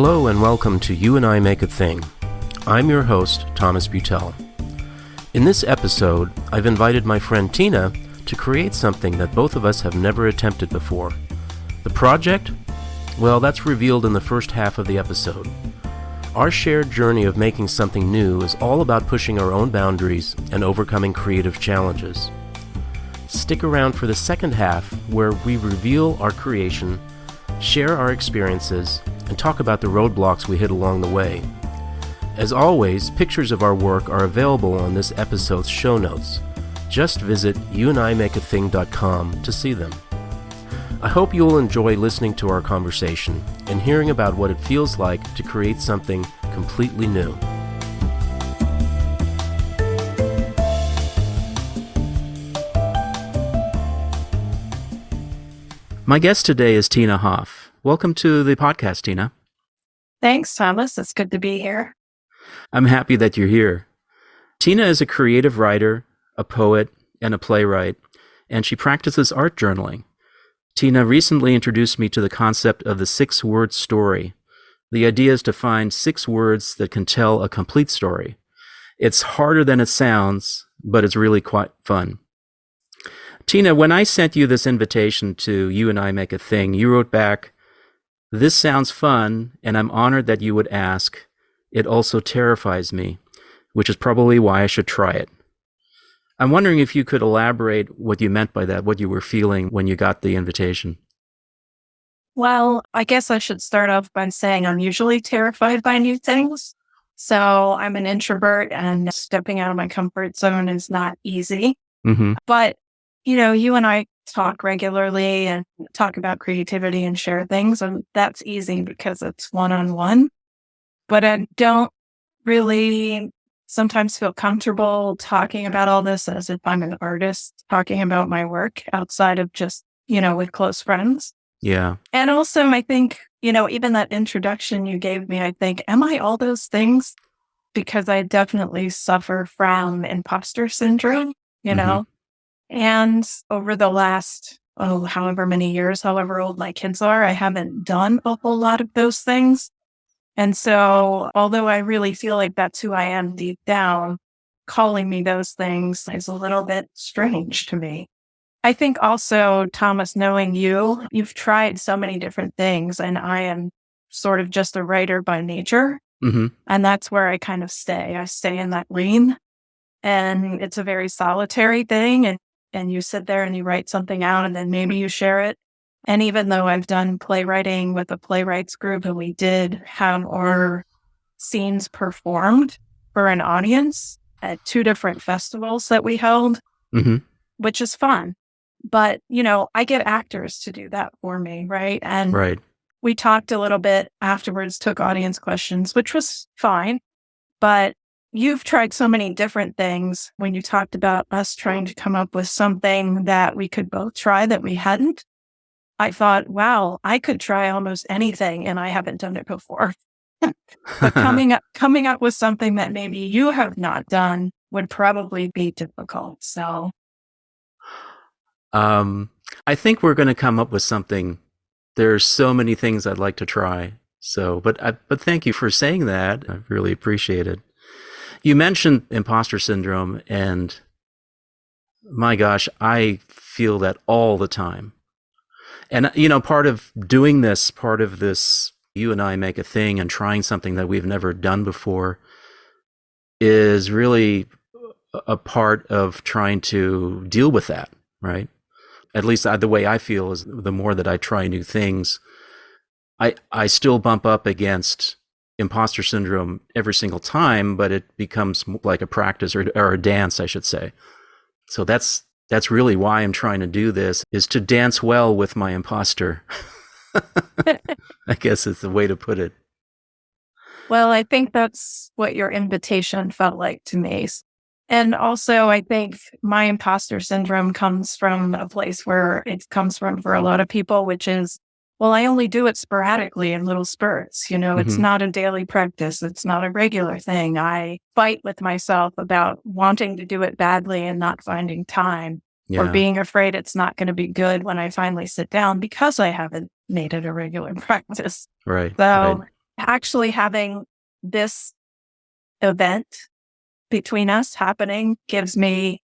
Hello and welcome to You and I Make a Thing. I'm your host, Thomas Butel. In this episode, I've invited my friend Tina to create something that both of us have never attempted before. The project? Well, that's revealed in the first half of the episode. Our shared journey of making something new is all about pushing our own boundaries and overcoming creative challenges. Stick around for the second half where we reveal our creation, share our experiences, and talk about the roadblocks we hit along the way. As always, pictures of our work are available on this episode's show notes. Just visit youandimakeathing.com to see them. I hope you will enjoy listening to our conversation and hearing about what it feels like to create something completely new. My guest today is Tina Hoff. Welcome to the podcast, Tina. Thanks, Thomas. It's good to be here. I'm happy that you're here. Tina is a creative writer, a poet, and a playwright, and she practices art journaling. Tina recently introduced me to the concept of the 6-word story. The idea is to find 6 words that can tell a complete story. It's harder than it sounds, but it's really quite fun. Tina, when I sent you this invitation to You and I Make a Thing, you wrote back, "This sounds fun, and I'm honored that you would ask. It also terrifies me, which is probably why I should try it." I'm wondering if you could elaborate what you meant by that, what you were feeling when you got the invitation. Well, I guess I should start off by saying I'm usually terrified by new things. So I'm an introvert, and stepping out of my comfort zone is not easy. But, you and I talk regularly and talk about creativity and share things, and that's easy because it's one-on-one. But I don't really sometimes feel comfortable talking about all this as if I'm an artist, talking about my work outside of just, with close friends. Yeah. And also, I think, even that introduction you gave me, I think, am I all those things? Because I definitely suffer from imposter syndrome, And over the last, however many years, however old my kids are, I haven't done a whole lot of those things. And so, although I really feel like that's who I am deep down, calling me those things is a little bit strange to me. I think also, Thomas, knowing you've tried so many different things, and I am sort of just a writer by nature. And that's where I kind of stay. I stay in that lane, and it's a very solitary thing. And you sit there and you write something out, and then maybe you share it. And even though I've done playwriting with a playwrights group, and we did have our scenes performed for an audience at 2 different festivals that we held, which is fun. But, I get actors to do that for me, right? And we talked a little bit afterwards, took audience questions, which was fine. But you've tried so many different things. When you talked about us trying to come up with something that we could both try that we hadn't, I thought, wow, I could try almost anything, and I haven't done it before. But coming up with something that maybe you have not done would probably be difficult. So, I think we're going to come up with something. There's so many things I'd like to try. So, but thank you for saying that. I really appreciate it. You mentioned imposter syndrome, and my gosh, I feel that all the time. And, part of doing this, part of this You and I Make a Thing and trying something that we've never done before is really a part of trying to deal with that, right? At least the way I feel is the more that I try new things, I still bump up against imposter syndrome every single time, but it becomes like a practice or a dance, I should say. So that's really why I'm trying to do this, is to dance well with my imposter. I guess is the way to put it. Well, I think that's what your invitation felt like to me. And also, I think my imposter syndrome comes from a place where it comes from for a lot of people, which is, well, I only do it sporadically in little spurts. It's not a daily practice. It's not a regular thing. I fight with myself about wanting to do it badly and not finding time, or being afraid it's not going to be good when I finally sit down because I haven't made it a regular practice. Right. So actually having this event between us happening gives me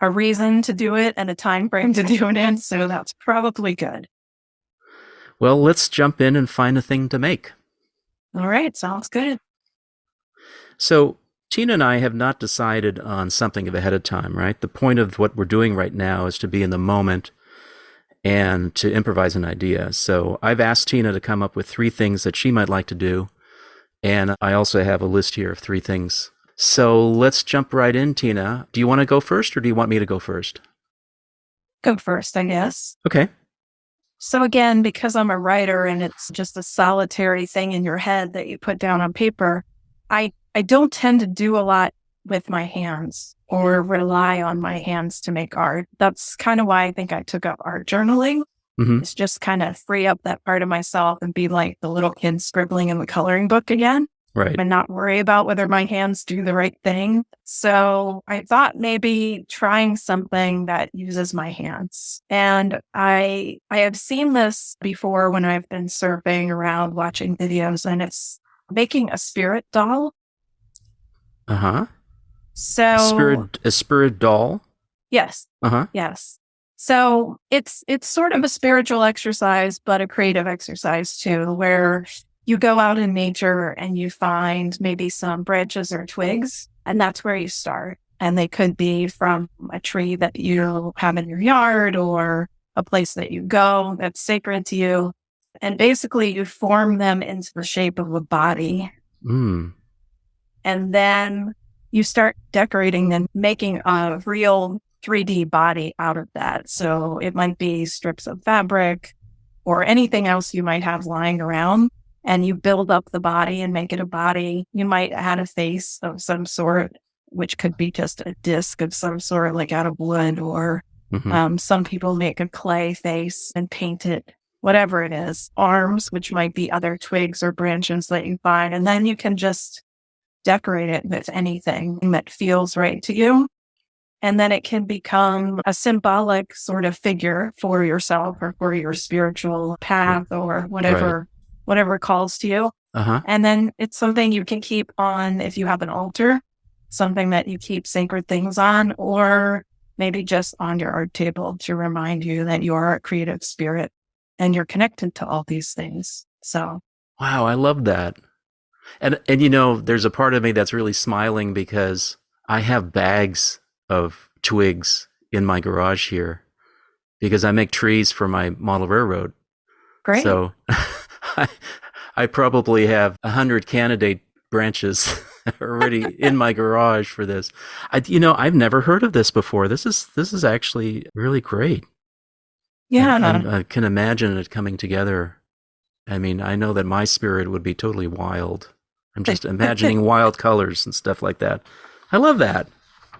a reason to do it and a time frame to do it in. So that's probably good. Well, let's jump in and find a thing to make. All right. Sounds good. So Tina and I have not decided on something ahead of time, right? The point of what we're doing right now is to be in the moment and to improvise an idea. So I've asked Tina to come up with 3 things that she might like to do. And I also have a list here of 3 things. So let's jump right in, Tina. Do you want to go first or do you want me to go first? Go first, I guess. Okay. So again, because I'm a writer and it's just a solitary thing in your head that you put down on paper, I don't tend to do a lot with my hands or rely on my hands to make art. That's kind of why I think I took up art journaling. Mm-hmm. It's just kind of free up that part of myself and be like the little kid scribbling in the coloring book again. Right. And not worry about whether my hands do the right thing. So I thought maybe trying something that uses my hands. And I have seen this before when I've been surfing around watching videos, and it's making a spirit doll. Uh-huh. So a spirit doll? Yes. Uh-huh. Yes. So it's sort of a spiritual exercise, but a creative exercise too, where you go out in nature and you find maybe some branches or twigs, and that's where you start. And they could be from a tree that you have in your yard or a place that you go that's sacred to you. And basically you form them into the shape of a body. Mm. And then you start decorating them, making a real 3D body out of that. So it might be strips of fabric or anything else you might have lying around. And you build up the body and make it a body. You might add a face of some sort, which could be just a disc of some sort, like out of wood, or some people make a clay face and paint it, whatever it is. Arms, which might be other twigs or branches that you find. And then you can just decorate it with anything that feels right to you. And then it can become a symbolic sort of figure for yourself or for your spiritual path or whatever. Right. Whatever calls to you. Uh-huh. And then it's something you can keep on if you have an altar, something that you keep sacred things on, or maybe just on your art table to remind you that you are a creative spirit and you're connected to all these things. So. Wow, I love that. And you know, there's a part of me that's really smiling because I have bags of twigs in my garage here because I make trees for my model railroad. Great. So I probably have 100 candidate branches already in my garage for this. I've never heard of this before. This is actually really great. Yeah. I can imagine it coming together. I mean, I know that my spirit would be totally wild. I'm just imagining wild colors and stuff like that. I love that.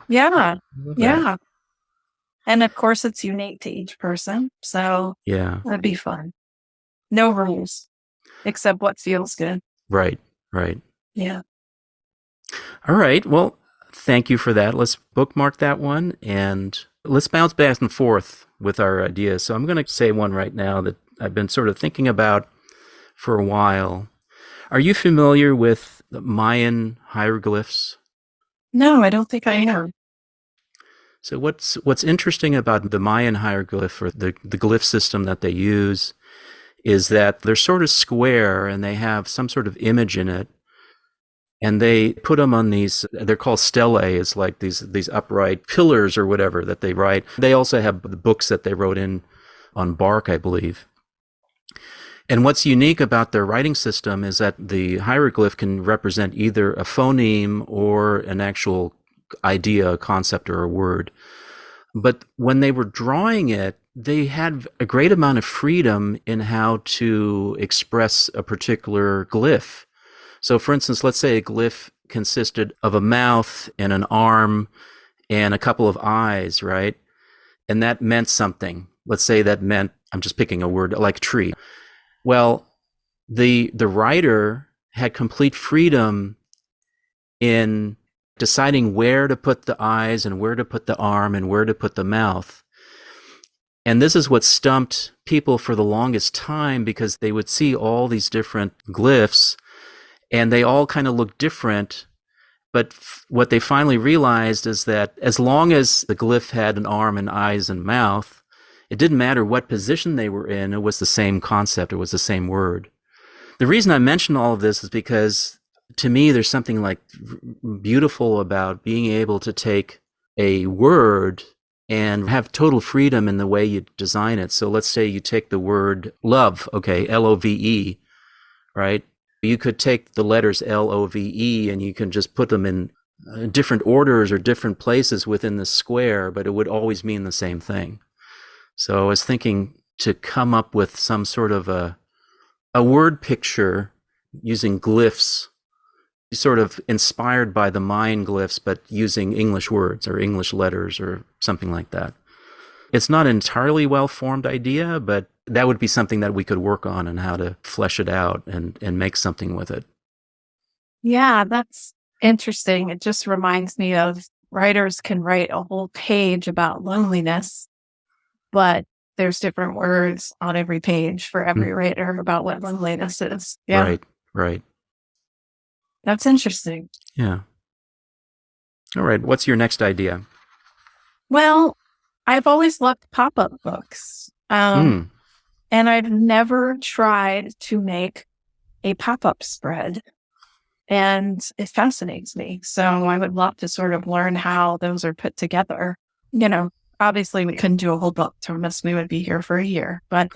Yeah. Yeah. And of course, it's unique to each person. So yeah, that'd be fun. No rules. Except what feels good. Right. Yeah. All right. Well, thank you for that. Let's bookmark that one and let's bounce back and forth with our ideas. So I'm going to say one right now that I've been sort of thinking about for a while. Are you familiar with the Mayan hieroglyphs? No, I don't think I am. So what's interesting about the Mayan hieroglyph or the glyph system that they use is that they're sort of square and they have some sort of image in it. And they put them on these, they're called stelae. It's like these upright pillars or whatever that they write. They also have the books that they wrote in on bark, I believe. And what's unique about their writing system is that the hieroglyph can represent either a phoneme or an actual idea, a concept, or a word. But when they were drawing it, they had a great amount of freedom in how to express a particular glyph. So for instance, let's say a glyph consisted of a mouth and an arm and a couple of eyes, right? And that meant something. Let's say that meant, I'm just picking a word, like tree. Well, the writer had complete freedom in deciding where to put the eyes and where to put the arm and where to put the mouth. And this is what stumped people for the longest time because they would see all these different glyphs, And they all kind of look different. But what they finally realized is that as long as the glyph had an arm and eyes and mouth, it didn't matter what position they were in. It was the same concept. It was the same word. The reason I mention all of this is because to me, there's something like beautiful about being able to take a word and have total freedom in the way you design it. So let's say you take the word love, okay, Love, right? You could take the letters Love and you can just put them in different orders or different places within the square, but it would always mean the same thing. So I was thinking to come up with some sort of a word picture using glyphs, sort of inspired by the Mayan glyphs, but using English words or English letters or something like that. It's not an entirely well-formed idea, but that would be something that we could work on and how to flesh it out and make something with it. Yeah, that's interesting. It just reminds me of writers can write a whole page about loneliness, but there's different words on every page for every writer about what loneliness is. Yeah. Right. That's interesting. Yeah. All right. What's your next idea? Well, I've always loved pop-up books. And I've never tried to make a pop-up spread. And it fascinates me. So I would love to sort of learn how those are put together. You know, obviously we couldn't do a whole book to us. We would be here for a year. But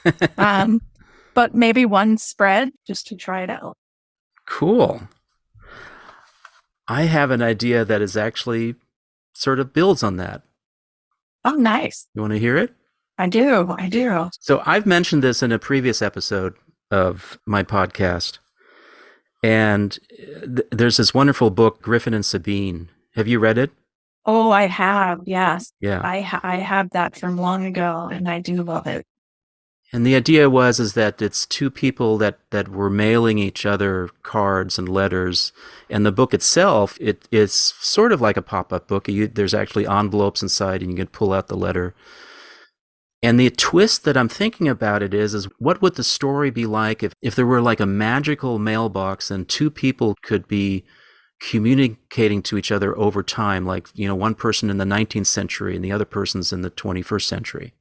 maybe one spread just to try it out. Cool. I have an idea that is actually sort of builds on that. Oh, nice. You want to hear it? I do. So I've mentioned this in a previous episode of my podcast. And there's this wonderful book, Griffin and Sabine. Have you read it? Oh, I have. Yes. Yeah. I have that from long ago, and I do love it. And the idea is that it's two people that were mailing each other cards and letters. And the book itself, it is sort of like a pop-up book. There's actually envelopes inside, and you can pull out the letter. And the twist that I'm thinking about it is what would the story be like if there were like a magical mailbox and two people could be communicating to each other over time, like, you know, one person in the 19th century and the other person's in the 21st century,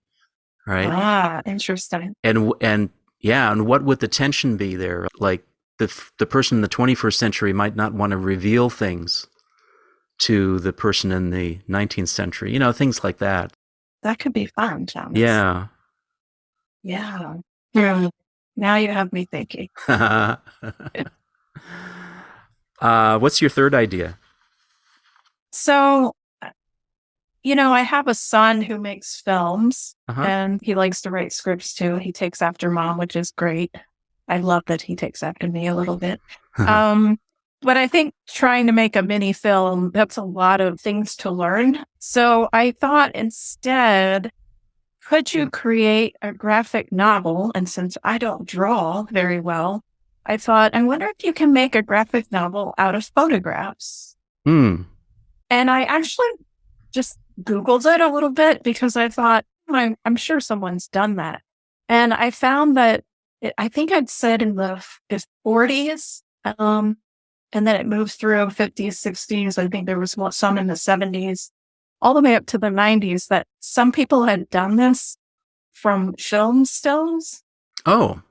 right? Ah, interesting. And what would the tension be there? Like the person in the 21st century might not want to reveal things to the person in the 19th century, you know, things like that. That could be fun, Thomas. Yeah. Yeah. Now you have me thinking. What's your third idea? So, you know, I have a son who makes films and he likes to write scripts too. He takes after mom, which is great. I love that he takes after me a little bit. But I think trying to make a mini film, that's a lot of things to learn. So I thought instead, could you create a graphic novel? And since I don't draw very well, I thought, I wonder if you can make a graphic novel out of photographs. And I actually just Googled it a little bit because I thought, I'm sure someone's done that. And I found that I think I'd said in the 40s, and then it moves through 50s, 60s. I think there was some in the 70s, all the way up to the 90s that some people had done this from film stills. Oh.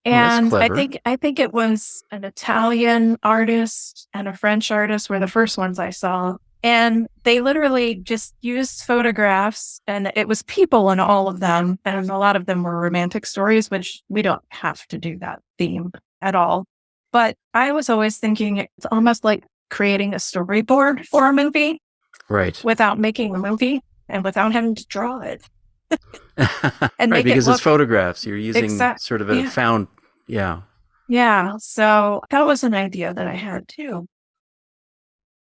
And that's clever. I think it was an Italian artist and a French artist were the first ones I saw. And they literally just used photographs, and it was people in all of them. And a lot of them were romantic stories, which we don't have to do that theme at all. But I was always thinking it's almost like creating a storyboard for a movie. Right. Without making a movie and without having to draw it. And right, because it's photographs. You're using sort of a found, Yeah, so that was an idea that I had too.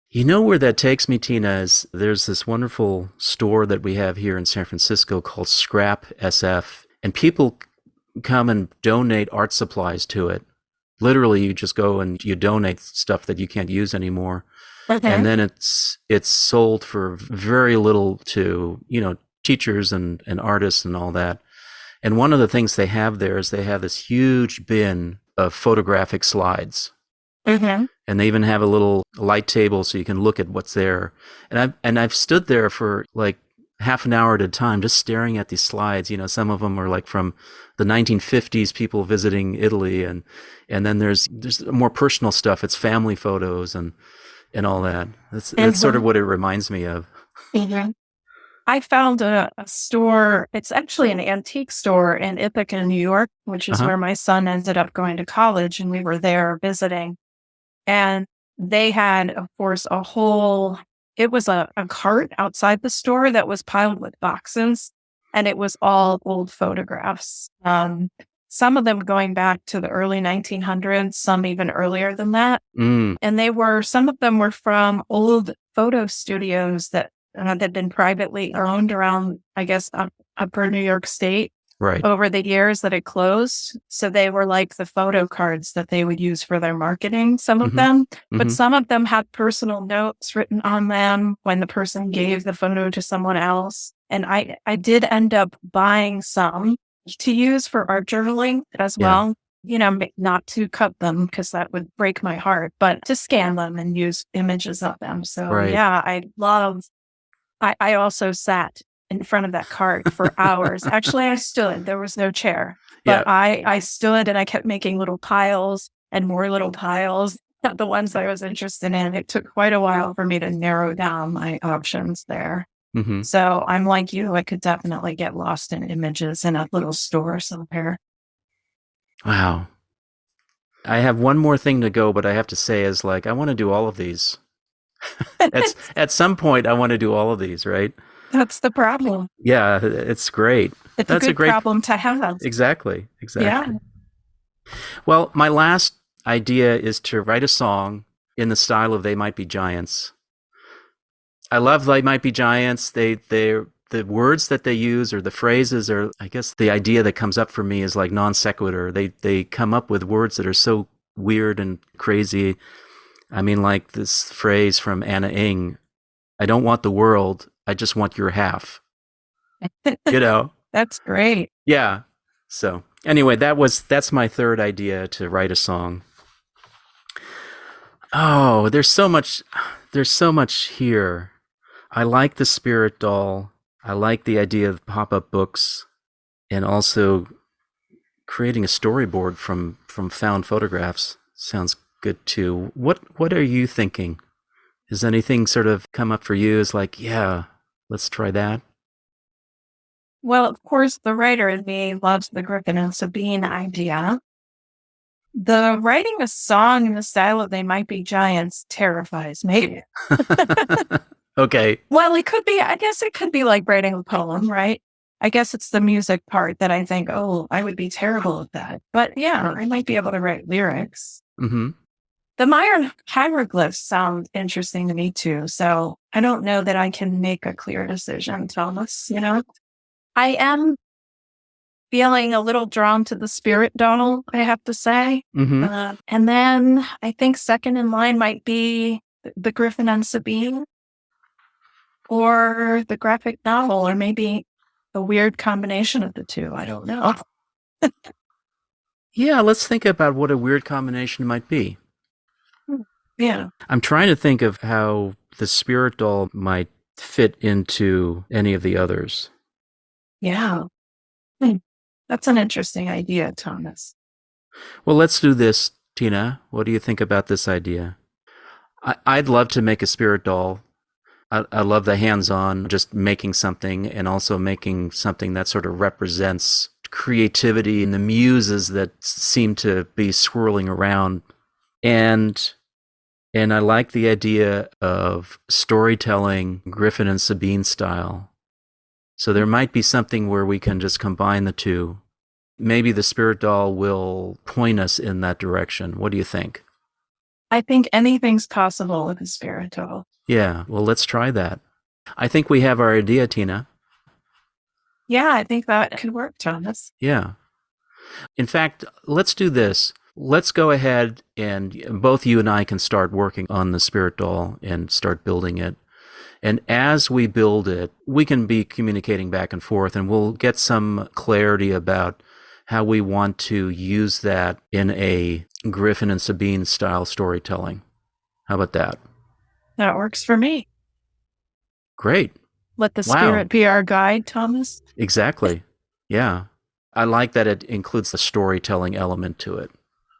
You know where that takes me, Tina, is there's this wonderful store that we have here in San Francisco called Scrap SF, and people come and donate art supplies to it. Literally, you just go and you donate stuff that you can't use anymore. And then it's sold for very little to, you know, teachers and artists and all that. And one of the things they have there is they have this huge bin of photographic slides. Mm-hmm. And they even have a little light table so you can look at what's there. And I've stood there for like half an hour at a time just staring at these slides. You know, some of them are like from the 1950s, people visiting Italy, and then there's more personal stuff. It's family photos and all that. That's sort of what it reminds me of. Mm-hmm. I found a store. It's actually an antique store in Ithaca, New York, which is where my son ended up going to college, and we were there visiting. And they had, of course, it was a cart outside the store that was piled with boxes, and it was all old photographs. Some of them going back to the early 1900s, some even earlier than that. Mm. And some of them were from old photo studios that had been privately owned around, I guess, upper New York State. Right. Over the years that it closed. So they were like the photo cards that they would use for their marketing, some of them. But some of them had personal notes written on them when the person gave the photo to someone else. And I did end up buying some to use for art journaling as well. You know, not to cut them because that would break my heart, but to scan them and use images of them. So yeah, I also sat in front of that cart for hours. Actually, I stood. There was no chair. But I stood and I kept making little piles and more little piles of the ones I was interested in. It took quite a while for me to narrow down my options there. Mm-hmm. So I'm like you. I could definitely get lost in images in a little store somewhere. Wow. I have one more thing to go, but I have to say is like, I want to do all of these. At some point, I want to do all of these, right? That's the problem. Yeah, it's great. That's a great problem to have. Exactly. Yeah. Well, my last idea is to write a song in the style of They Might Be Giants. I love They Might Be Giants. The words that they use or the phrases are, I guess the idea that comes up for me is like non sequitur. They come up with words that are so weird and crazy. I mean, like this phrase from Anna Ing, I don't want the world, I just want your half. You know? That's great. Yeah. So anyway, that's my third idea to write a song. Oh, there's so much here. I like the spirit doll. I like the idea of pop-up books and also creating a storyboard from found photographs sounds good too. What are you thinking? Has anything sort of come up for you as like, yeah, let's try that? Well, of course, the writer in me loves the Griffin and Sabine idea. The writing a song in the style of They Might Be Giants terrifies me. Okay. Well, I guess it could be like writing a poem, right? I guess it's the music part that I think, oh, I would be terrible at that. But yeah, I might be able to write lyrics. Mm-hmm. The Mayan hieroglyphs sound interesting to me too. So I don't know that I can make a clear decision, Thomas, you know? I am feeling a little drawn to the spirit doll, I have to say. Mm-hmm. And then I think second in line might be the Griffin and Sabine or the graphic novel, or maybe a weird combination of the two. I don't know. Yeah, let's think about what a weird combination might be. Yeah. I'm trying to think of how the spirit doll might fit into any of the others. Yeah. That's an interesting idea, Thomas. Well, let's do this, Tina. What do you think about this idea? I'd love to make a spirit doll. I love the hands-on, just making something and also making something that sort of represents creativity and the muses that seem to be swirling around. And I like the idea of storytelling Griffin and Sabine style. So there might be something where we can just combine the two. Maybe the spirit doll will point us in that direction. What do you think? I think anything's possible with a spirit doll. Yeah, well, let's try that. I think we have our idea, Tina. Yeah, I think that could work, Thomas. Yeah. In fact, let's do this. Let's go ahead and both you and I can start working on the spirit doll and start building it. And as we build it, we can be communicating back and forth and we'll get some clarity about how we want to use that in a Griffin and Sabine style storytelling. How about that? That works for me. Great. Let the Wow. spirit be our guide, Thomas. Exactly. Yeah. I like that it includes the storytelling element to it,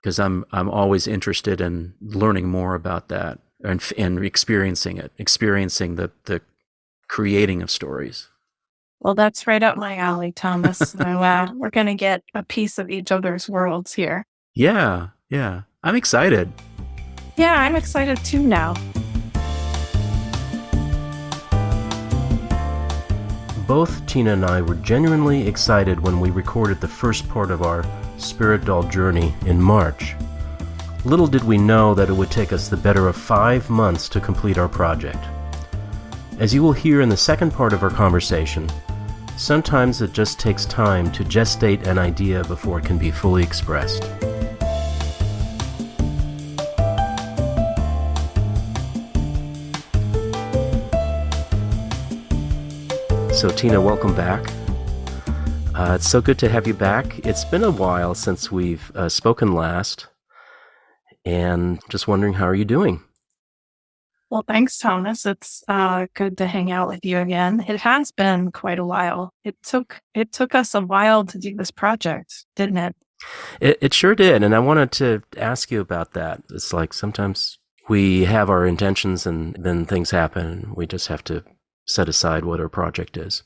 because I'm always interested in learning more about that and experiencing the creating of stories. Well, that's right up my alley, Thomas. So, we're going to get a piece of each other's worlds here. Yeah. I'm excited. Yeah, I'm excited too now. Both Tina and I were genuinely excited when we recorded the first part of our Spirit Doll journey in March. Little did we know that it would take us the better of 5 months to complete our project. As you will hear in the second part of our conversation, sometimes it just takes time to gestate an idea before it can be fully expressed. So Tina, welcome back. It's so good to have you back. It's been a while since we've spoken last, and just wondering, how are you doing? Well, thanks, Thomas. It's good to hang out with you again. It has been quite a while. It took us a while to do this project, didn't it? It sure did, and I wanted to ask you about that. It's like sometimes we have our intentions and then things happen, and we just have to set aside what our project is.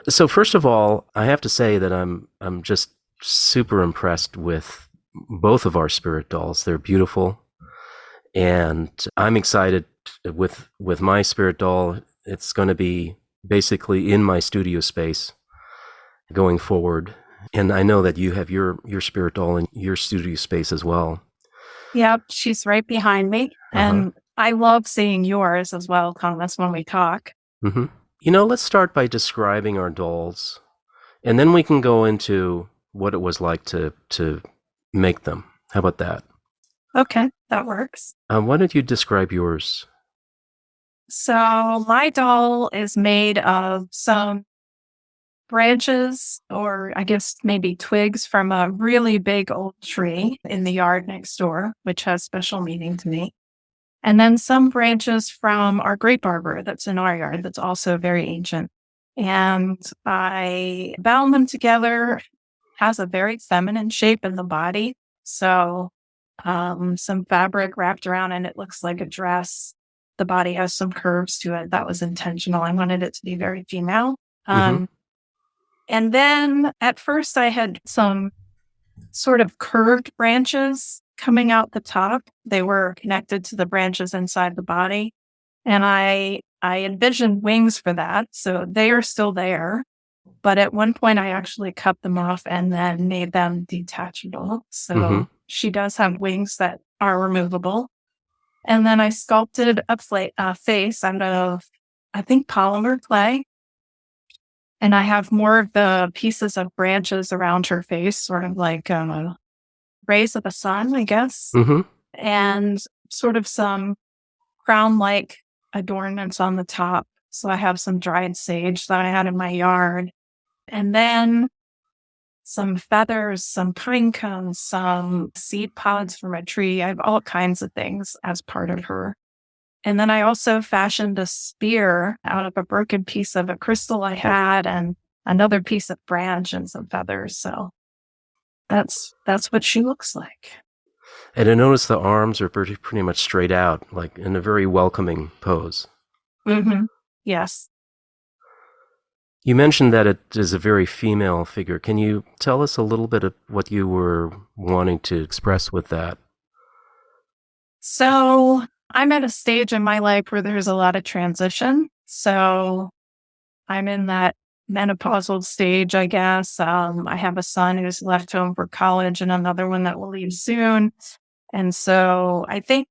So first of all, I have to say that I'm just super impressed with both of our spirit dolls. They're beautiful, and I'm excited with my spirit doll. It's going to be basically in my studio space going forward, and I know that you have your spirit doll in your studio space as well. Yep, she's right behind me, and I love seeing yours as well, Thomas, when we talk. Mm-hmm. Let's start by describing our dolls, and then we can go into what it was like to make them. How about that? Okay, that works. Why don't you describe yours? So my doll is made of some branches, or I guess maybe twigs, from a really big old tree in the yard next door, which has special meaning to me. And then some branches from our grape arbor that's in our yard that's also very ancient. And I bound them together. Has a very feminine shape in the body. So some fabric wrapped around, and it looks like a dress. The body has some curves to it. That was intentional. I wanted it to be very female. And then at first I had some sort of curved branches coming out the top. They were connected to the branches inside the body. And I envisioned wings for that. So they are still there. But at one point I actually cut them off and then made them detachable. So she does have wings that are removable. And then I sculpted a face out of, I think, polymer clay. And I have more of the pieces of branches around her face, sort of like rays of the sun, I guess. And sort of some crown-like adornments on the top. So I have some dried sage that I had in my yard. And then some feathers, some pine cones, some seed pods from a tree. I have all kinds of things as part of her. And then I also fashioned a spear out of a broken piece of a crystal I had, and another piece of branch and some feathers. So that's what she looks like. And I noticed the arms are pretty much straight out, like in a very welcoming pose. Yes. You mentioned that it is a very female figure. Can you tell us a little bit of what you were wanting to express with that? So I'm at a stage in my life where there's a lot of transition. So I'm in that menopausal stage, I guess. I have a son who's left home for college and another one that will leave soon. And so I think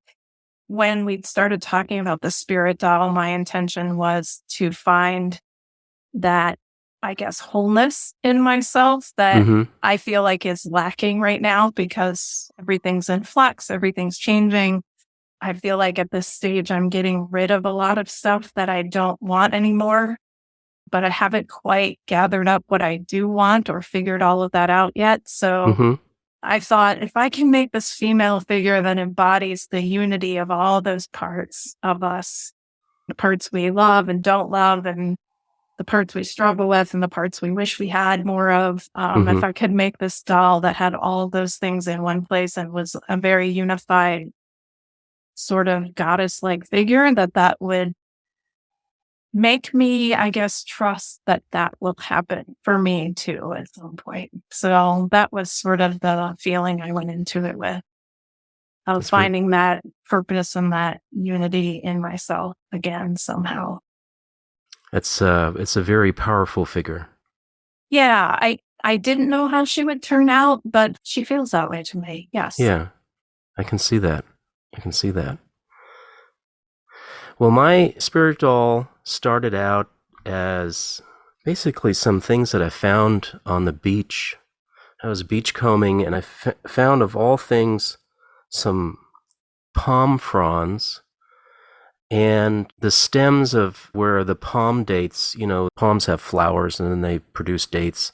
when we started talking about the spirit doll, my intention was to find that, I guess, wholeness in myself that I feel like is lacking right now because everything's in flux, everything's changing. I feel like at this stage, I'm getting rid of a lot of stuff that I don't want anymore. but I haven't quite gathered up what I do want or figured all of that out yet. So Mm-hmm. I thought, if I can make this female figure that embodies the unity of all those parts of us, the parts we love and don't love, and the parts we struggle with, and the parts we wish we had more of, if I could make this doll that had all of those things in one place and was a very unified sort of goddess-like figure, that would make me, I guess, trust that will happen for me too at some point. So that was sort of the feeling I went into it with, of That's very, finding that purpose and that unity in myself again somehow. it's a very powerful figure. Yeah, I didn't know how she would turn out, but she feels that way to me. Yes. Yeah, I can see that. I can see that. Well, my spirit doll started out as basically some things that I found on the beach. I was beachcombing, and I found, of all things, some palm fronds and the stems of where the palm dates, palms have flowers and then they produce dates.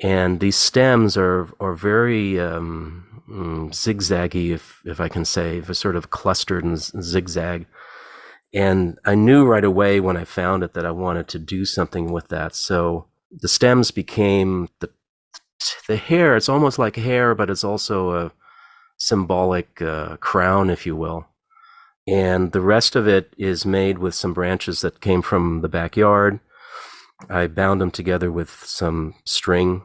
And these stems are very zigzaggy, if I can say, sort of clustered and zigzag. And I knew right away when I found it that I wanted to do something with that. So the stems became the hair. It's almost like hair, but it's also a symbolic crown, if you will. And the rest of it is made with some branches that came from the backyard. I bound them together with some string,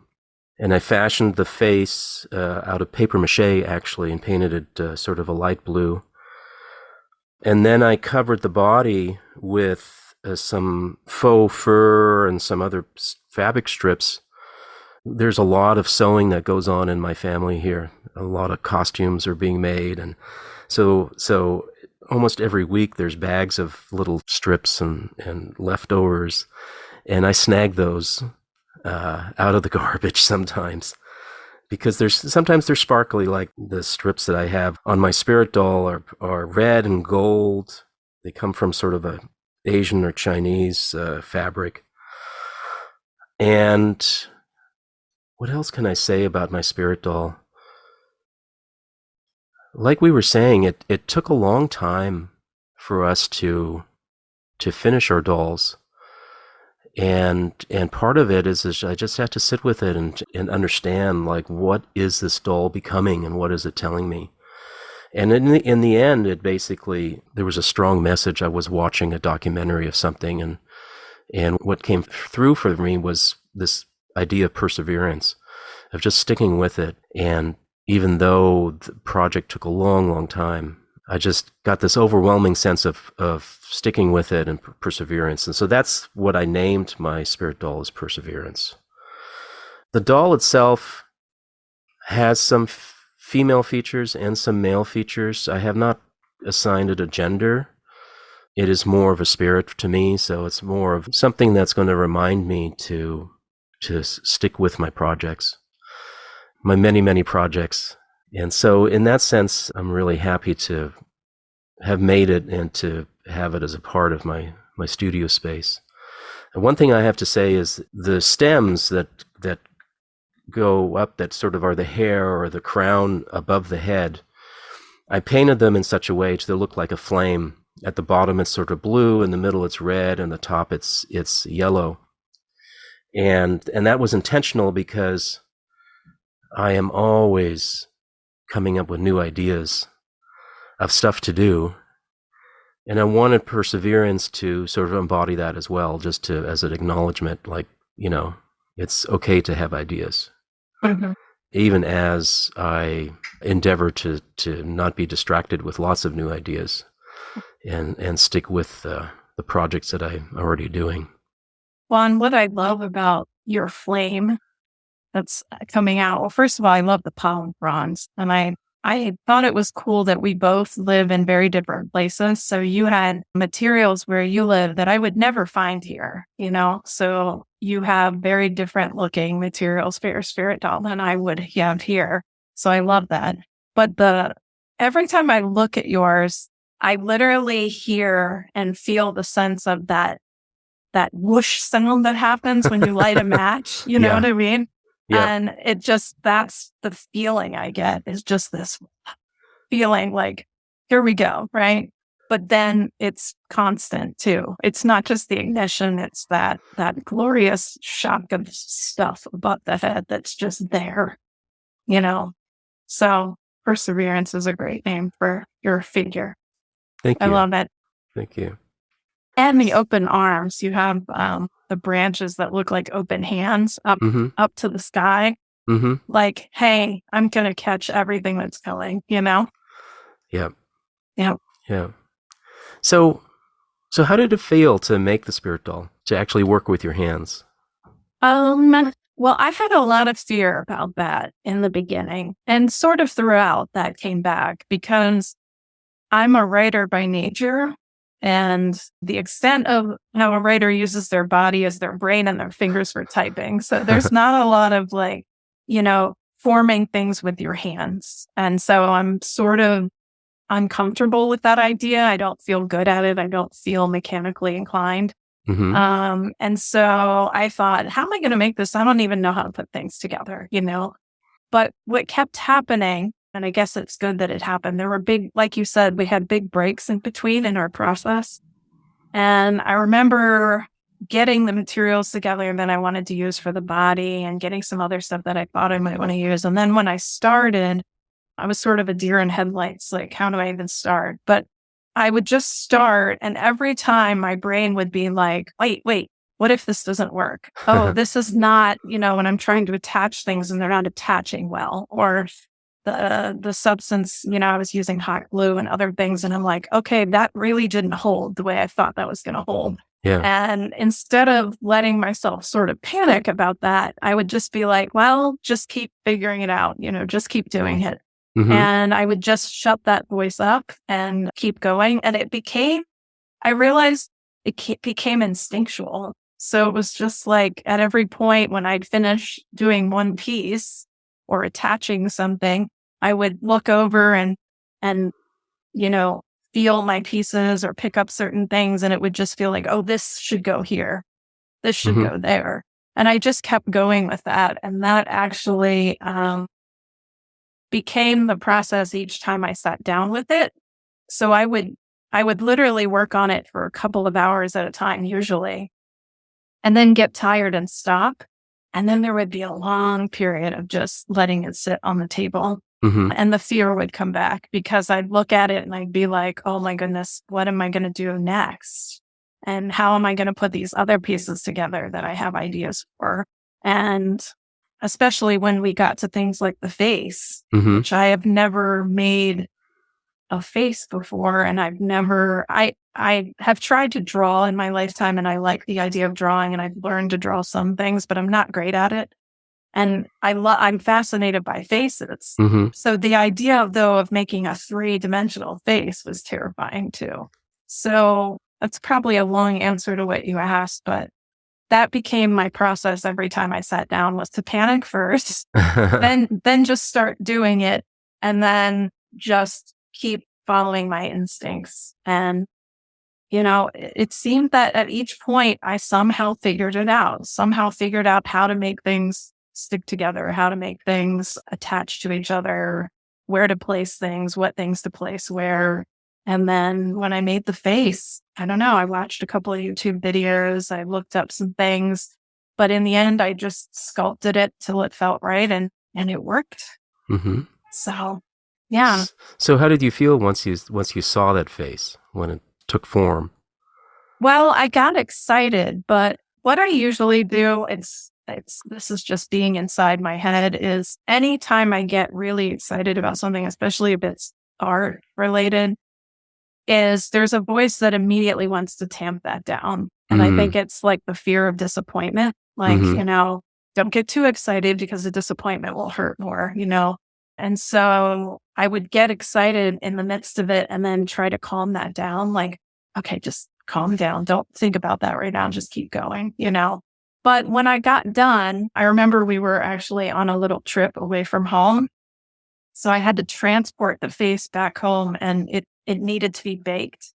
and I fashioned the face out of paper mache, actually, and painted it sort of a light blue. And then I covered the body with some faux fur and some other fabric strips. There's a lot of sewing that goes on in my family here. A lot of costumes are being made. And so almost every week there's bags of little strips and leftovers. And I snag those out of the garbage sometimes, because sometimes they're sparkly, like the strips that I have on my spirit doll are red and gold. They come from sort of a Asian or Chinese fabric. And what else can I say about my spirit doll? Like we were saying, it took a long time for us to finish our dolls. And part of it is I just have to sit with it and understand, like, what is this doll becoming and what is it telling me? And in the end, it basically, there was a strong message. I was watching a documentary of something, and what came through for me was this idea of perseverance, of just sticking with it. And even though the project took a long, long time, I just got this overwhelming sense of sticking with it and perseverance. And so that's what I named my spirit doll, as Perseverance. The doll itself has some female features and some male features. I have not assigned it a gender. It is more of a spirit to me, so it's more of something that's going to remind me to stick with my projects, my many, many projects. And so in that sense, I'm really happy to have made it and to have it as a part of my studio space. And one thing I have to say is the stems that go up, that sort of are the hair or the crown above the head, I painted them in such a way to look like a flame. At the bottom it's sort of blue, in the middle it's red, and the top it's yellow. And that was intentional because I am always coming up with new ideas of stuff to do. And I wanted Perseverance to sort of embody that as well, just as an acknowledgement, like, it's okay to have ideas. Mm-hmm. Even as I endeavor to not be distracted with lots of new ideas and stick with the projects that I'm already doing. Well, and what I love about your flame that's coming out, well, first of all, I love the palm fronds, and I thought it was cool that we both live in very different places. So you had materials where you live that I would never find here, so you have very different looking materials for your spirit doll than I would have here. So I love that. But every time I look at yours, I literally hear and feel the sense of that that whoosh sound that happens when you light a match. You know what I mean? Yeah. And that's the feeling I get, is just this feeling like, here we go, right? But then it's constant too. It's not just the ignition, it's that glorious shock of stuff above the head that's just there, you know? So Perseverance is a great name for your figure. Thank you. I love it. Thank you. And the open arms. You have the branches that look like open hands up to the sky. Like, hey, I'm going to catch everything that's coming, you know? Yep. Yeah. Yeah. So how did it feel to make the spirit doll, to actually work with your hands? Well, I've had a lot of fear about that in the beginning, and sort of throughout that came back, because I'm a writer by nature, and the extent of how a writer uses their body is their brain and their fingers for typing. So there's not a lot of like, you know, forming things with your hands. And so I'm sort of uncomfortable with that idea. I don't feel good at it. I don't feel mechanically inclined. And so I thought, how am I going to make this? I don't even know how to put things together, you know? But what kept happening, and I guess it's good that it happened, there were big, like you said, we had big breaks in between in our process. And I remember getting the materials together that I wanted to use for the body and getting some other stuff that I thought I might want to use. And then when I started, I was sort of a deer in headlights, like, how do I even start? But I would just start, and every time my brain would be like, wait, what if this doesn't work? Oh, this is not, you know, when I'm trying to attach things and they're not attaching well, or the substance, you know, I was using hot glue and other things, and I'm like, okay, that really didn't hold the way I thought that was going to hold. Yeah. And instead of letting myself sort of panic about that, I would just be like, well, just keep figuring it out, you know, just keep doing it. And I would just shut that voice up and keep going. And I realized it became instinctual. So it was just like at every point when I'd finish doing one piece or attaching something, I would look over and, you know, feel my pieces or pick up certain things. And it would just feel like, oh, this should go here. This should go there. And I just kept going with that. And that actually, became the process each time I sat down with it. So I would literally work on it for a couple of hours at a time, usually, and then get tired and stop. And then there would be a long period of just letting it sit on the table. And the fear would come back, because I'd look at it and I'd be like, oh my goodness, what am I going to do next? And how am I going to put these other pieces together that I have ideas for? And especially when we got to things like the face, which I have never made a face before. And I have tried to draw in my lifetime, and I like the idea of drawing, and I've learned to draw some things, but I'm not great at it. And I'm fascinated by faces. So the idea, though, of making a 3-dimensional face was terrifying too. So that's probably a long answer to what you asked, but that became my process every time I sat down, was to panic first, then just start doing it, and then just keep following my instincts. And, you know, it seemed that at each point I somehow figured out how to make things stick together, how to make things attach to each other, where to place things, what things to place where. And then when I made the face, I don't know, I watched a couple of YouTube videos, I looked up some things, but in the end, I just sculpted it till it felt right, and it worked. So, yeah. So how did you feel once you saw that face, when it took form? Well, I got excited, but what I usually do, this is just being inside my head, is anytime I get really excited about something, especially if it's art related, is there's a voice that immediately wants to tamp that down. And I think it's like the fear of disappointment. Like, you know, don't get too excited, because the disappointment will hurt more, you know? And so I would get excited in the midst of it and then try to calm that down. Like, okay, just calm down. Don't think about that right now. Just keep going, you know? But when I got done, I remember we were actually on a little trip away from home. So I had to transport the face back home, and it needed to be baked.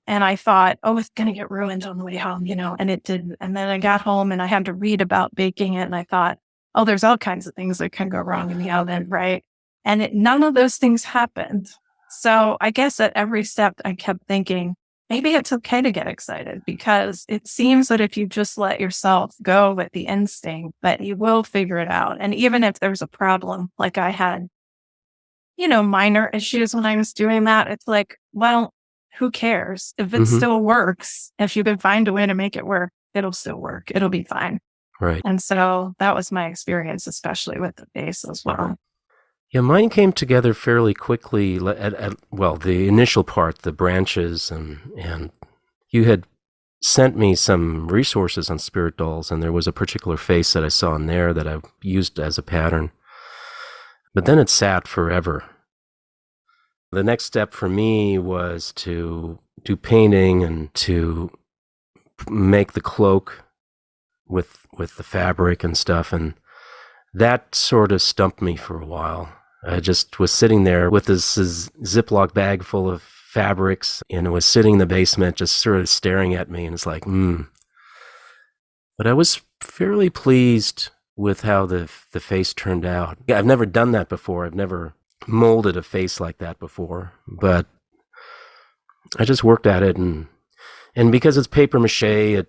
And I thought, oh, it's going to get ruined on the way home, and it didn't. And then I got home and I had to read about baking it. And I thought, oh, there's all kinds of things that can go wrong in the oven, right? And none of those things happened. So I guess at every step I kept thinking, maybe it's okay to get excited, because it seems that if you just let yourself go with the instinct, that you will figure it out. And even if there's a problem, like I had, minor issues when I was doing that, it's like, well, who cares? If it still works, if you can find a way to make it work, it'll still work. It'll be fine. Right. And so that was my experience, especially with the base as well. Yeah, mine came together fairly quickly. Well, the initial part, the branches, and you had sent me some resources on spirit dolls, and there was a particular face that I saw in there that I used as a pattern. But then it sat forever. The next step for me was to do painting and to make the cloak with the fabric and stuff, and that sort of stumped me for a while. I just was sitting there with this Ziploc bag full of fabrics, and it was sitting in the basement just sort of staring at me, and it's like, But I was fairly pleased with how the face turned out. Yeah, I've never done that before. I've never molded a face like that before, but I just worked at it, and because it's paper mache,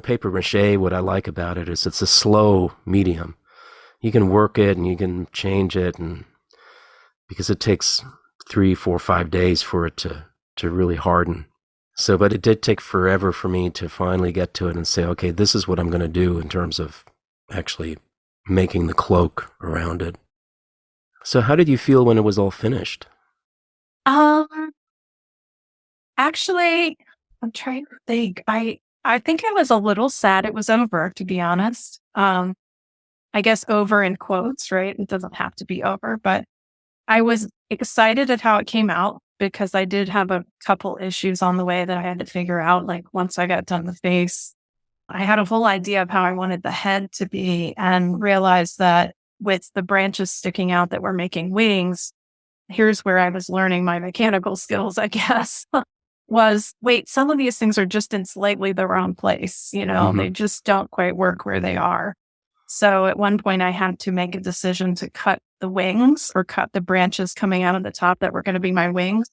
paper mache, what I like about it is it's a slow medium. You can work it and you can change it, and because it takes 3, 4, 5 days for it to really harden. So, but it did take forever for me to finally get to it and say, okay, this is what I'm going to do in terms of actually making the cloak around it. So how did you feel when it was all finished? Actually, I'm trying to think. I think I was a little sad it was over, to be honest. I guess over in quotes, right? It doesn't have to be over, but I was excited at how it came out, because I did have a couple issues on the way that I had to figure out. Like once I got done the face, I had a whole idea of how I wanted the head to be, and realized that with the branches sticking out that were making wings, here's where I was learning my mechanical skills, I guess, was, wait, some of these things are just in slightly the wrong place. They just don't quite work where they are. So at one point I had to make a decision to cut the wings, or cut the branches coming out of the top that were going to be my wings.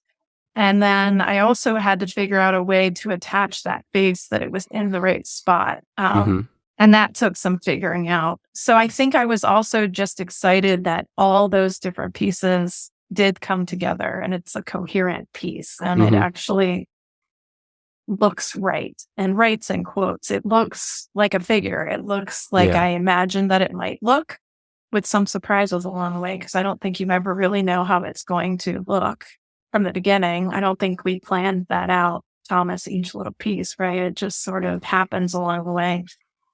And then I also had to figure out a way to attach that face that it was in the right spot. And that took some figuring out. So I think I was also just excited that all those different pieces did come together, and it's a coherent piece, and it actually looks right. And right's in quotes. It looks like a figure. It looks like I imagined that it might look, with some surprises along the way, because I don't think you ever really know how it's going to look from the beginning. I don't think we planned that out, Thomas, each little piece, right? It just sort of happens along the way.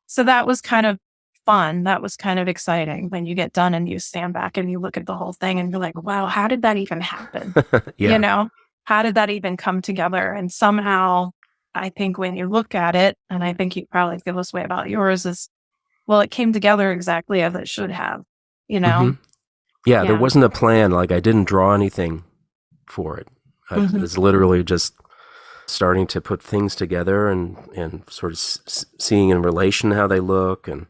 So that was kind of fun. That was kind of exciting when you get done and you stand back and you look at the whole thing and you're like, wow, how did that even happen? How did that even come together? And somehow, I think when you look at it, and I think you probably feel this way about yours, is, well, it came together exactly as it should have, Yeah, there wasn't a plan. Like, I didn't draw anything for it. It's literally just starting to put things together and sort of seeing in relation how they look. And,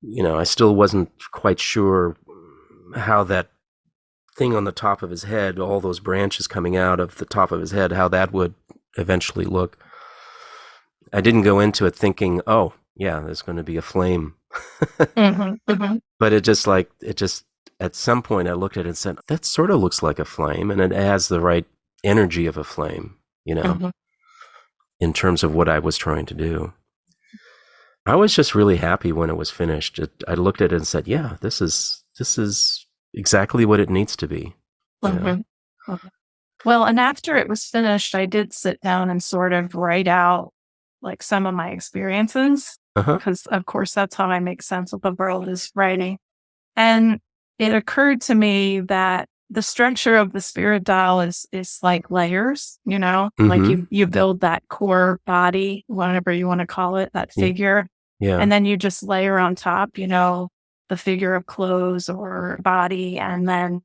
I still wasn't quite sure how that thing on the top of his head, all those branches coming out of the top of his head, how that would eventually look. I didn't go into it thinking, oh, yeah, there's going to be a flame. But it just at some point I looked at it and said, that sort of looks like a flame, and it has the right energy of a flame, in terms of what I was trying to do. I was just really happy when it was finished. I looked at it and said, yeah, this is exactly what it needs to be. Well, and after it was finished, I did sit down and sort of write out like some of my experiences, because of course that's how I make sense of the world, is writing. And it occurred to me that the structure of the spirit doll is like layers, like you build that core body, whatever you want to call it, that figure. Yeah. And then you just layer on top, the figure of clothes or body, and then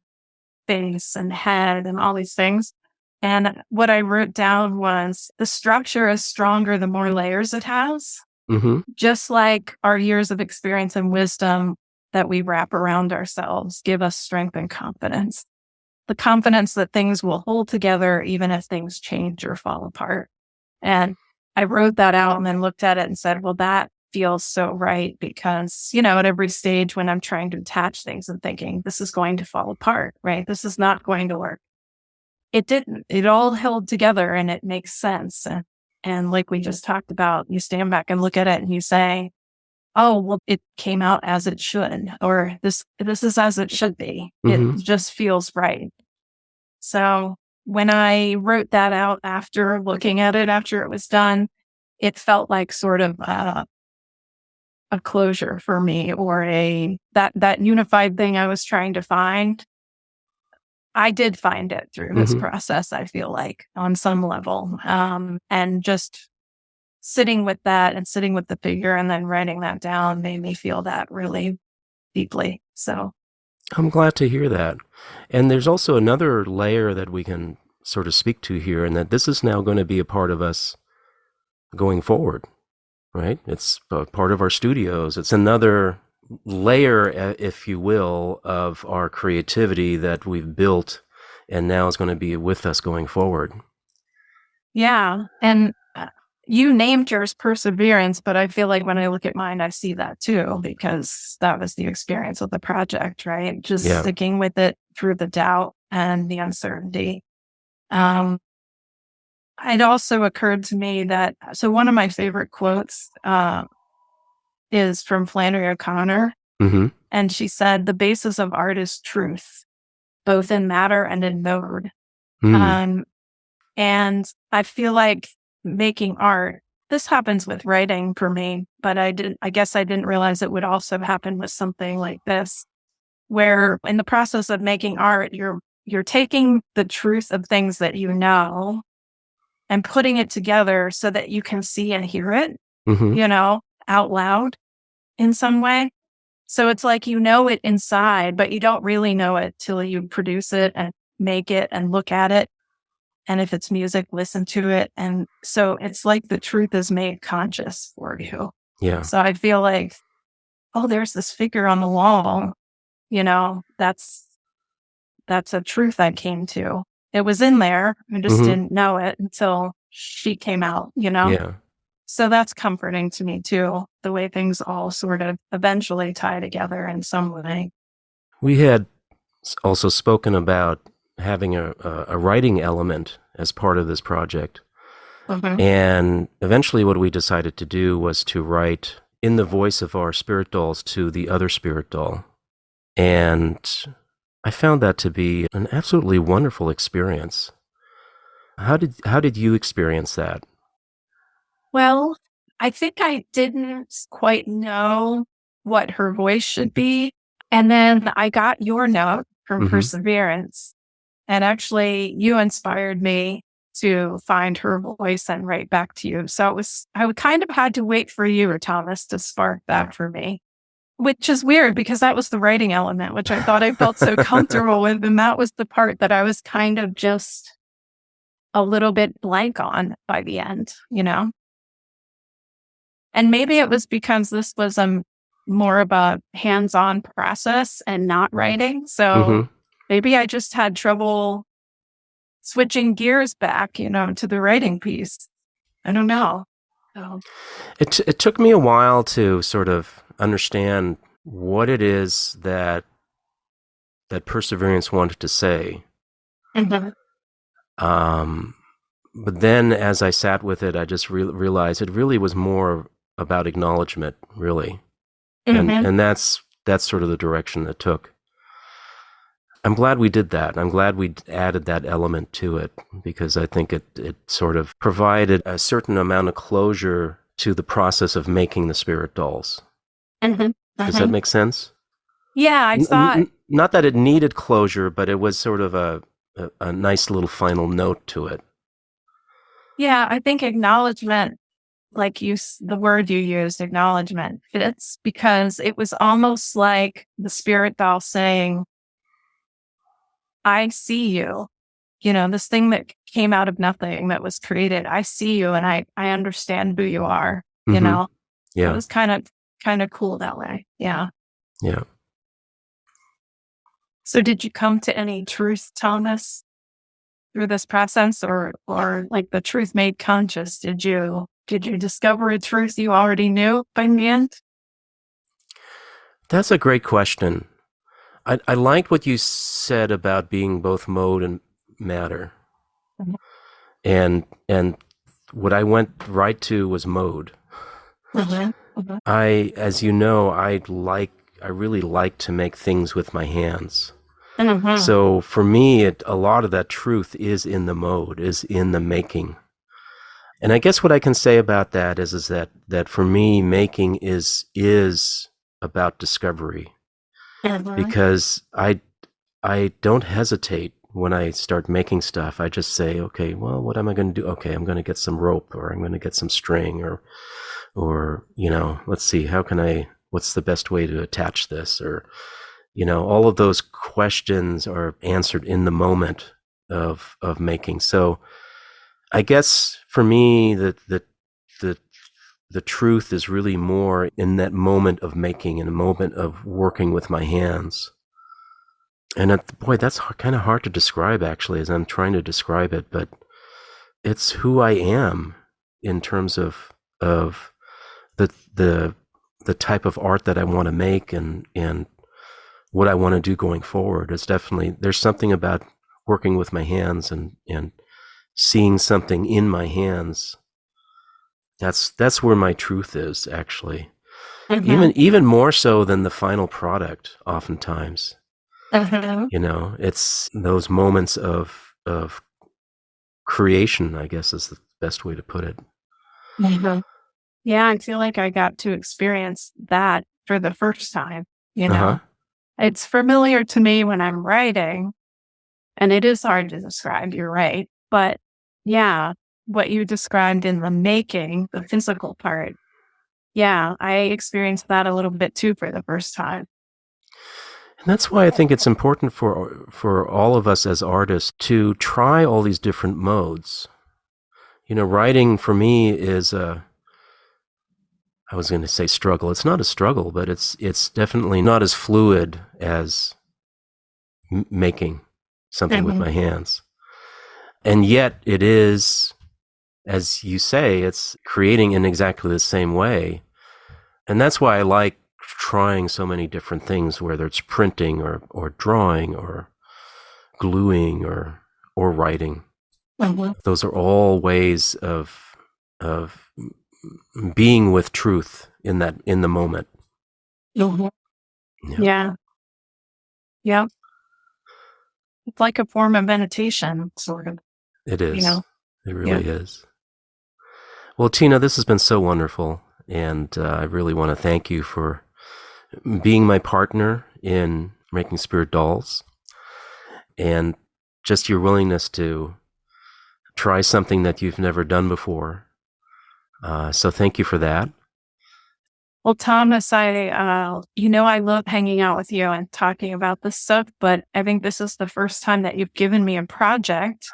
face and head and all these things. And what I wrote down was the structure is stronger the more layers it has. Mm-hmm. Just like our years of experience and wisdom that we wrap around ourselves give us strength and confidence. The confidence that things will hold together even if things change or fall apart. And I wrote that out and then looked at it and said, well, that feels so right because, at every stage when I'm trying to attach things and thinking this is going to fall apart, right? This is not going to work. It didn't. It all held together and it makes sense. And like we just talked about, you stand back and look at it and you say, oh, well, it came out as it should, or this is as it should be. Mm-hmm. It just feels right. So when I wrote that out after looking at it, after it was done, it felt like sort of a closure for me, or that unified thing I was trying to find. I did find it through this process, I feel like, on some level. And just sitting with that and sitting with the figure and then writing that down made me feel that really deeply. So I'm glad to hear that. And there's also another layer that we can sort of speak to here, and that this is now going to be a part of us going forward, right? It's a part of our studios. It's another layer, if you will, of our creativity that we've built and now is going to be with us going forward. Yeah. And you named yours Perseverance, but I feel like when I look at mine, I see that too, because that was the experience of the project, right? Just sticking with it through the doubt and the uncertainty. It also occurred to me that, so one of my favorite quotes is from Flannery O'Connor. Mm-hmm. And she said, the basis of art is truth, both in matter and in mode. And I feel like making art, this happens with writing for me, but I guess I didn't realize it would also happen with something like this, where in the process of making art, you're taking the truth of things that you know and putting it together so that you can see and hear it, out loud in some way. So it's like, it inside, but you don't really know it till you produce it and make it and look at it. And if it's music, listen to it. And so it's like the truth is made conscious for you. Yeah. So I feel like, oh, there's this figure on the wall. That's a truth I came to. It was in there. I just didn't know it until she came out, Yeah. So that's comforting to me too, the way things all sort of eventually tie together in some way. We had also spoken about having a writing element as part of this project. And eventually what we decided to do was to write in the voice of our spirit dolls to the other spirit doll. And I found that to be an absolutely wonderful experience. How did you experience that? Well, I think I didn't quite know what her voice should be. And then I got your note from Perseverance. And actually, you inspired me to find her voice and write back to you. So I would kind of had to wait for you or Thomas to spark that for me, which is weird because that was the writing element, which I thought I felt so comfortable with. And that was the part that I was kind of just a little bit blank on by the end, And maybe it was because this was more of a hands-on process and not writing. So maybe I just had trouble switching gears back, to the writing piece. I don't know. So. It took me a while to sort of understand what it is that Perseverance wanted to say. But then as I sat with it, I just realized it really was more about acknowledgement, really. And that's sort of the direction it took. I'm glad we did that. I'm glad we added that element to it because I think it sort of provided a certain amount of closure to the process of making the spirit dolls. Does that make sense? Yeah, I thought... Not that it needed closure, but it was sort of a nice little final note to it. Yeah, I think acknowledgement, like the word you used, acknowledgement, fits because it was almost like the spirit doll saying, I see you. this thing that came out of nothing that was created. I see you and I understand who you are, Yeah. It was kind of cool that way. Yeah. Yeah. So did you come to any truth, Thomas, through this process or like the truth made conscious? Did you discover a truth you already knew by the end? That's a great question. I liked what you said about being both mode and matter. Mhm. And what I went right to was mode. As you know, I really like to make things with my hands. So for me, a lot of that truth is in the mode, is in the making. And I guess what I can say about that is that for me, making is about discovery. Because I don't hesitate when I start making stuff. I just say, okay, well, what am I going to do? Okay, I'm going to get some rope, or I'm going to get some string, or let's see, what's the best way to attach this? Or, all of those questions are answered in the moment of making. So I guess for me, the truth is really more in that moment of making, in a moment of working with my hands. And boy, that's kind of hard to describe, actually, as I'm trying to describe it. But it's who I am in terms of the type of art that I want to make and what I want to do going forward. It's definitely, there's something about working with my hands and seeing something in my hands. That's where my truth is, actually. Even more so than the final product, oftentimes. It's those moments of creation, I guess, is the best way to put it. Yeah, I feel like I got to experience that for the first time. Uh-huh. It's familiar to me when I'm writing, and it is hard to describe, you're right. But yeah, what you described in the making, the physical part, yeah, I experienced that a little bit too for the first time. And that's why I think it's important for all of us as artists to try all these different modes. Writing for me is I was going to say struggle. It's not a struggle, but it's definitely not as fluid as making something with my hands. And yet it is, as you say, it's creating in exactly the same way. And that's why I like trying so many different things, whether it's printing or drawing or gluing or writing. Those are all ways of being with truth in the moment. Yeah. It's like a form of meditation, sort of. It is. It really is. Well, Tina, this has been so wonderful. And I really want to thank you for being my partner in making Spirit Dolls, and just your willingness to try something that you've never done before. So thank you for that. Well, Thomas, I love hanging out with you and talking about this stuff, but I think this is the first time that you've given me a project.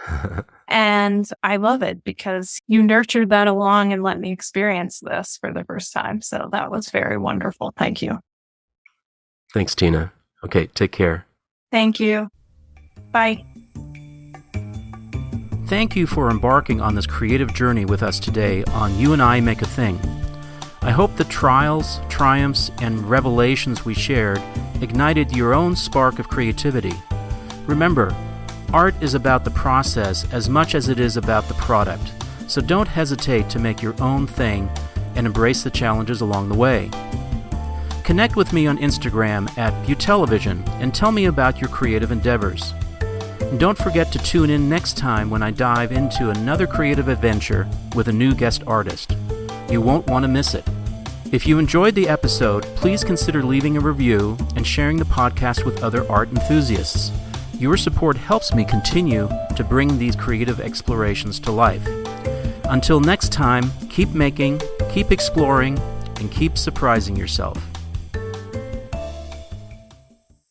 And I love it because you nurtured that along and let me experience this for the first time. So that was very wonderful. Thank you. Thanks, Tina. Okay, take care. Thank you. Bye. Thank you for embarking on this creative journey with us today on You and I Make a Thing. I hope the trials, triumphs, and revelations we shared ignited your own spark of creativity. Remember, art is about the process as much as it is about the product, so don't hesitate to make your own thing and embrace the challenges along the way. Connect with me on Instagram at Butelevision and tell me about your creative endeavors. And don't forget to tune in next time when I dive into another creative adventure with a new guest artist. You won't want to miss it. If you enjoyed the episode, please consider leaving a review and sharing the podcast with other art enthusiasts. Your support helps me continue to bring these creative explorations to life. Until next time, keep making, keep exploring, and keep surprising yourself.